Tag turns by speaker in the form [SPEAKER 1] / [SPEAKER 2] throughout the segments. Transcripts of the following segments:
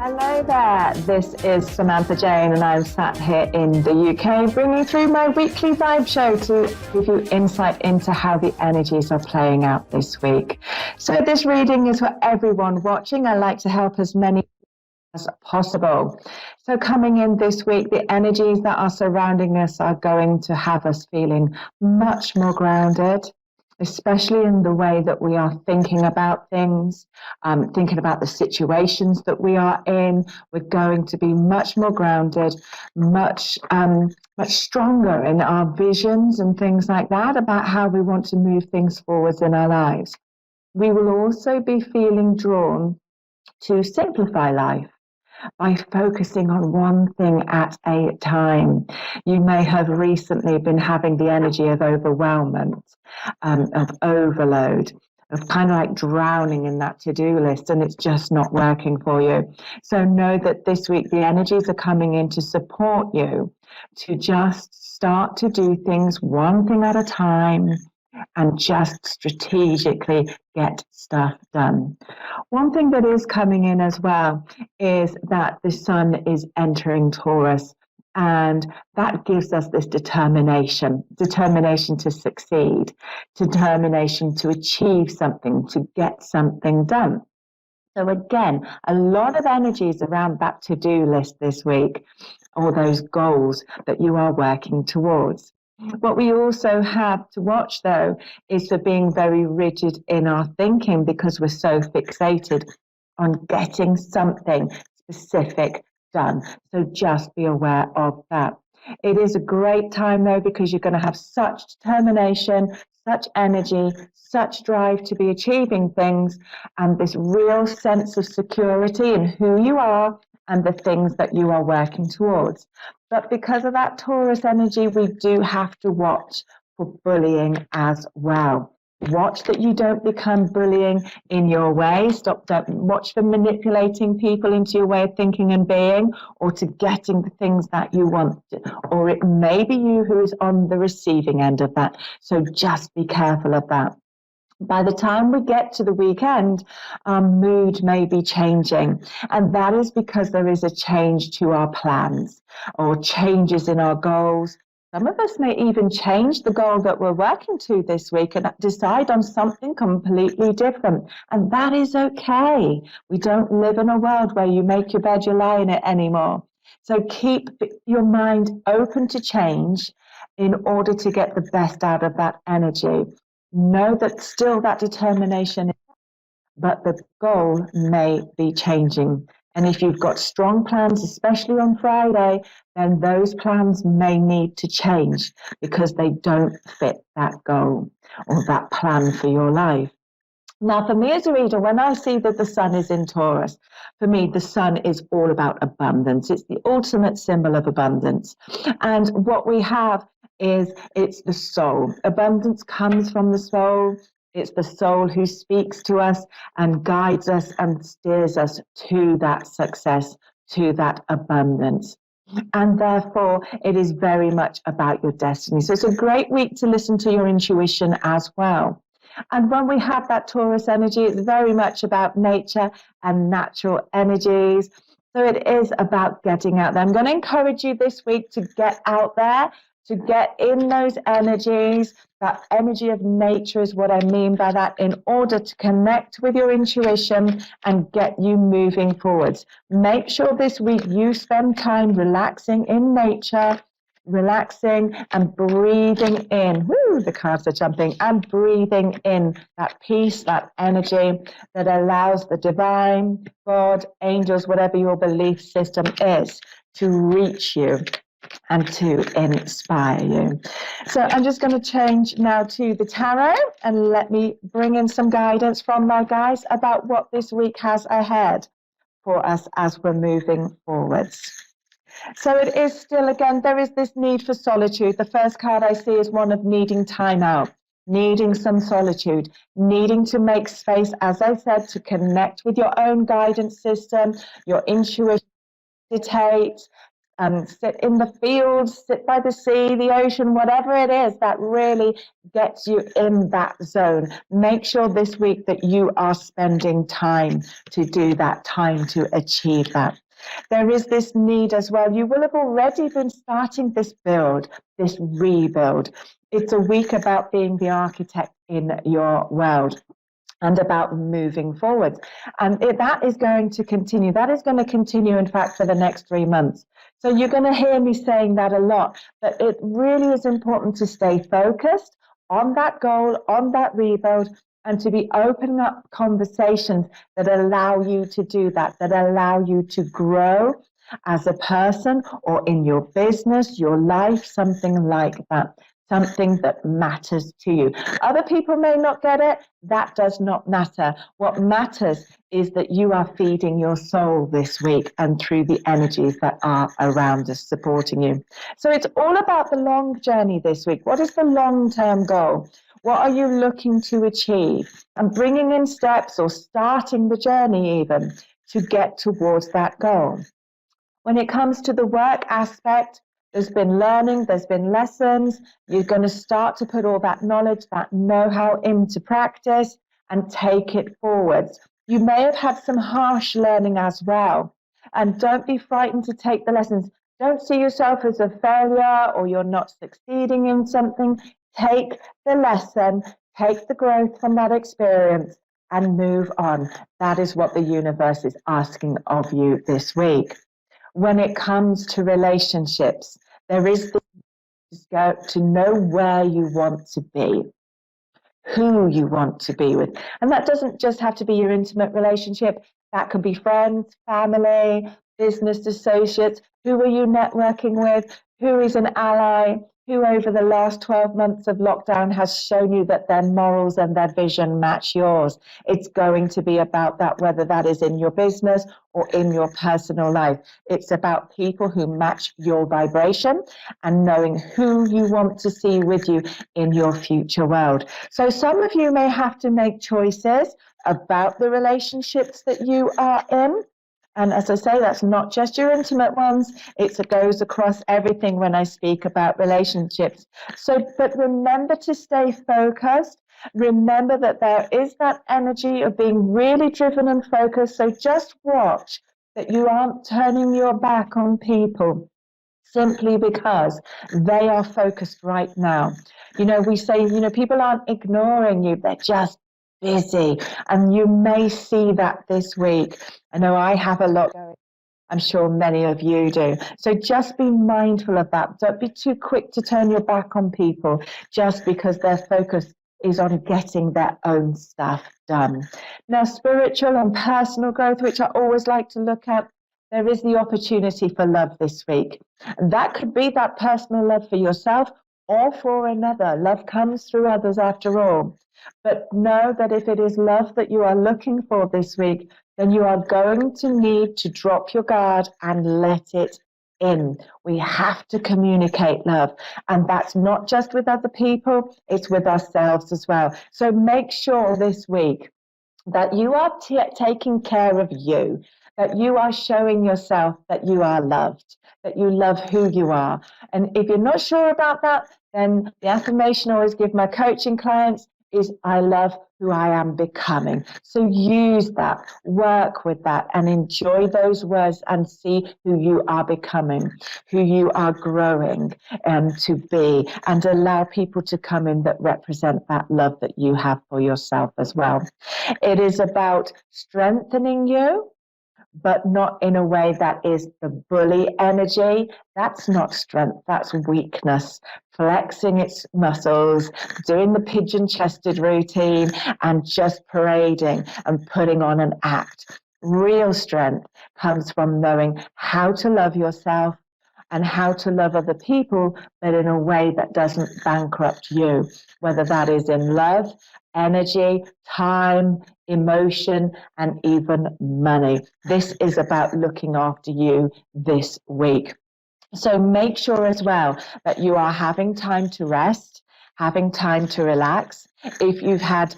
[SPEAKER 1] Hello there, this is Samantha Jayne and I'm sat here in the UK bringing you through my weekly vibe show to give you insight into how the energies are playing out this week. So this reading is for everyone watching. I like to help as many as possible. So coming in this week, the energies that are surrounding us are going to have us feeling much more grounded, especially in the way that we are thinking about things, thinking about the situations that we are in. We're going to be much more grounded, much stronger in our visions and things like that about how we want to move things forwards in our lives. We will also be feeling drawn to simplify life by focusing on one thing at a time. You may have recently been having the energy of overwhelmment, of overload, of kind of like drowning in that to-do list, and it's just not working for you. So know that this week the energies are coming in to support you to just start to do things one thing at a time and just strategically get stuff done. One thing that is coming in as well is that the sun is entering Taurus, and that gives us this determination to succeed, determination to achieve something, to get something done. So again, a lot of energies around that to-do list this week, or those goals that you are working towards. What we also have to watch, though, is for being very rigid in our thinking because we're so fixated on getting something specific done. So just be aware of that. It is a great time, though, because you're going to have such determination, such energy, such drive to be achieving things, and this real sense of security in who you are and the things that you are working towards. But because of that Taurus energy, we do have to watch for bullying as well. Watch that you don't become bullying in your way. Don't watch for manipulating people into your way of thinking and being, or to getting the things that you want. Or it may be you who is on the receiving end of that. So just be careful of that. By the time we get to the weekend, our mood may be changing. And that is because there is a change to our plans or changes in our goals. Some of us may even change the goal that we're working to this week and decide on something completely different. And that is okay. We don't live in a world where you make your bed, you lie in it anymore. So keep your mind open to change in order to get the best out of that energy. Know that still that determination, but the goal may be changing. And if you've got strong plans, especially on Friday, then those plans may need to change because they don't fit that goal or that plan for your life. Now, for me as a reader, when I see that the sun is in Taurus, for me, the sun is all about abundance. It's the ultimate symbol of abundance. And what we have is it's the soul. Abundance comes from the soul. It's the soul who speaks to us and guides us and steers us to that success, to that abundance. And therefore, it is very much about your destiny. So it's a great week to listen to your intuition as well. And when we have that Taurus energy, it's very much about nature and natural energies. So it is about getting out there. I'm going to encourage you this week to get out there, to get in those energies. That energy of nature is what I mean by that, in order to connect with your intuition and get you moving forwards. Make sure this week you spend time relaxing in nature, relaxing and breathing in. Woo, the cards are jumping. And breathing in that peace, that energy that allows the divine, God, angels, whatever your belief system is, to reach you and to inspire you. So I'm just going to change now to the tarot and let me bring in some guidance from my guides about what this week has ahead for us as we're moving forwards. So it is still, again, there is this need for solitude. The first card I see is one of needing time out, needing some solitude, needing to make space, as I said, to connect with your own guidance system, your intuition, meditate, sit in the fields, sit by the sea, the ocean, whatever it is that really gets you in that zone. Make sure this week that you are spending time to do that, time to achieve that. There is this need as well. You will have already been starting this build, this rebuild. It's a week about being the architect in your world and about moving forward. And that is going to continue. That is going to continue, in fact, for the next 3 months. So you're going to hear me saying that a lot, but it really is important to stay focused on that goal, on that rebuild, and to be opening up conversations that allow you to do that, that allow you to grow as a person or in your business, your life, something like that. Something that matters to you. Other people may not get it. That does not matter. What matters is that you are feeding your soul this week and through the energies that are around us supporting you. So it's all about the long journey this week. What is the long-term goal? What are you looking to achieve? And bringing in steps or starting the journey even to get towards that goal. When it comes to the work aspect, there's been learning, there's been lessons. You're going to start to put all that knowledge, that know-how into practice and take it forwards. You may have had some harsh learning as well. And don't be frightened to take the lessons. Don't see yourself as a failure or you're not succeeding in something. Take the lesson, take the growth from that experience and move on. That is what the universe is asking of you this week. When it comes to relationships, there is this to know where you want to be, who you want to be with. And that doesn't just have to be your intimate relationship. That could be friends, family, business associates. Who are you networking with? Who is an ally? Who over the last 12 months of lockdown has shown you that their morals and their vision match yours? It's going to be about that, whether that is in your business or in your personal life. It's about people who match your vibration and knowing who you want to see with you in your future world. So some of you may have to make choices about the relationships that you are in. And as I say, that's not just your intimate ones. It goes across everything when I speak about relationships. So, but remember to stay focused. Remember that there is that energy of being really driven and focused. So just watch that you aren't turning your back on people simply because they are focused right now. You know, we say, you know, people aren't ignoring you. They're just busy. And you may see that this week. I know I have a lot going. I'm sure many of you do. So just be mindful of that. Don't be too quick to turn your back on people just because their focus is on getting their own stuff done. Now, spiritual and personal growth, which I always like to look at, there is the opportunity for love this week. And that could be that personal love for yourself or for another. Love comes through others after all. But know that if it is love that you are looking for this week, then you are going to need to drop your guard and let it in. We have to communicate love. And that's not just with other people, it's with ourselves as well. So make sure this week that you are taking care of you, that you are showing yourself that you are loved, that you love who you are. And if you're not sure about that, then the affirmation I always give my coaching clients is I love who I am becoming. So use that, work with that, and enjoy those words and see who you are becoming, who you are growing to be, and allow people to come in that represent that love that you have for yourself as well. It is about strengthening you, but not in a way that is the bully energy. That's not strength, that's weakness. Flexing its muscles, doing the pigeon-chested routine, and just parading and putting on an act. Real strength comes from knowing how to love yourself and how to love other people, but in a way that doesn't bankrupt you, whether that is in love, energy, time, emotion, and even money. This is about looking after you this week. So make sure as well that you are having time to rest, having time to relax. If you've had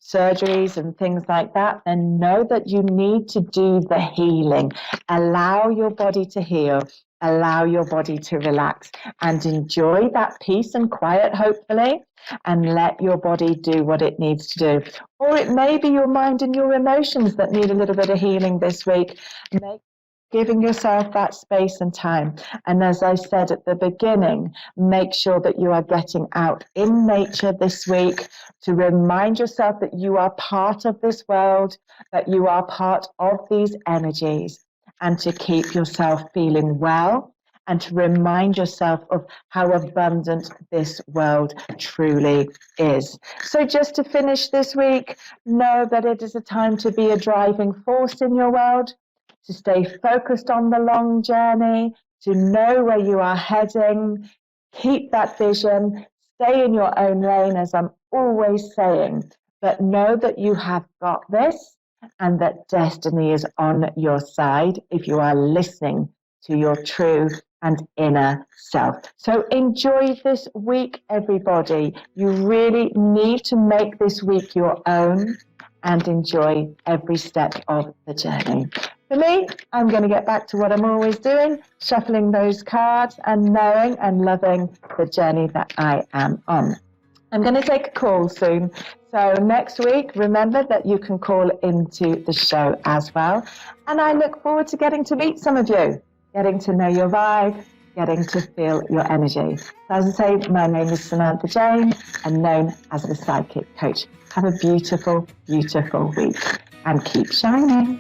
[SPEAKER 1] surgeries and things like that, then know that you need to do the healing. Allow your body to heal. allow your body to relax and enjoy that peace and quiet, hopefully, and let your body do what it needs to do. Or it may be your mind and your emotions that need a little bit of healing this week. Giving yourself that space and time. And as I said at the beginning, make sure that you are getting out in nature this week to remind yourself that you are part of this world, that you are part of these energies, and to keep yourself feeling well, and to remind yourself of how abundant this world truly is. So just to finish this week, know that it is a time to be a driving force in your world, to stay focused on the long journey, to know where you are heading, keep that vision, stay in your own lane, as I'm always saying, but know that you have got this and that destiny is on your side if you are listening to your true and inner self. So enjoy this week, everybody. You really need to make this week your own and enjoy every step of the journey. For me, I'm going to get back to what I'm always doing, shuffling those cards and knowing and loving the journey that I am on. I'm going to take a call soon. So next week, remember that you can call into the show as well. And I look forward to getting to meet some of you, getting to know your vibe, getting to feel your energy. So as I say, my name is Samantha Jayne and known as the Psychic Coach. Have a beautiful, beautiful week and keep shining.